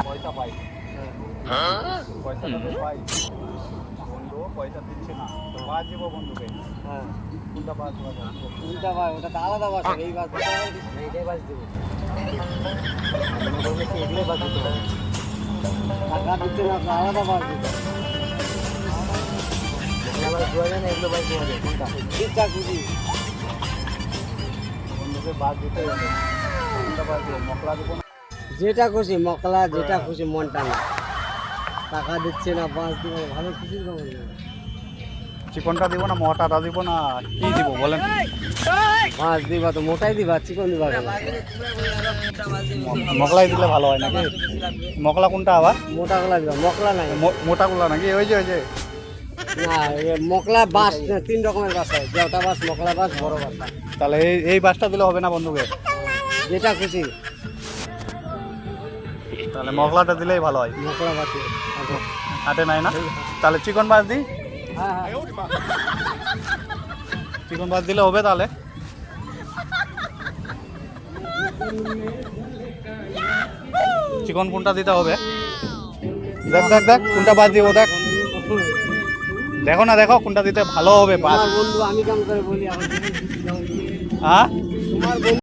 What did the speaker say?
পয়সা পাই, পয়সাটা তো পাই, বন্ধু পয়সা দিচ্ছে না, তো বাস দিব বন্ধুকে। হ্যাঁ কোনটা বাস দিব? কোনটা ভাই, ওটা তো আলাদা বাস, এই বাস দিতে হবে, এইটাই বাস দেবো। এগুলোই বাস দিতে হবে, টাকা দিতে না, আপনার আলাদা বাস দিতে হবে। বাস দেওয়া যায় না, এগুলো বাস দেওয়া যায়, কোনটা ঠিকঠাক বুঝি। বন্ধুকে বাস দিতে হবে, কোনটা বাস দিব? মকলা দিব না? যেটা খুশি মকলা, যেটা খুশি মনটা না, টাকা দিচ্ছে না বাস দিব, ভালো খুশির খবর নেই। চিকনটা দিব না মোটাটা দিব না কি দিব বলেন? মাছ দিবা তো মোটাই দিবা, চিকন দিবা কেন? মকলাই দিলে ভালো হয় নাকি? মকলা কোনটা আবার? মোটা গুলা দিবা, মকলা নাই। মোটাগুলা নাকি? ওই যে না মকলা বাস তিন রকমের বাস হয়, জেওটা বাস, মকলা বাস, বড় বাস। তাহলে এই বাসটা দিলে হবে না বন্ধুকে? যেটা খুশি তাহলে মকলাটা দিলেই ভালো হয়। মকলা বাস। হাটে নাই না? তাহলে চিকন বাস দিই, হ্যাঁ হ্যাঁ চিকন বাস দিলে হবে। তাহলে চিকন কোনটা দিতে হবে? দেখ দেখ দেখ কোনটা বাস দিব, দেখ দেখো না, দেখো কোনটা দিতে ভালো হবে বাস। আমার বন্ধু, আমি কাম করে বলি, আমার হ্যাঁ তোমার বন্ধু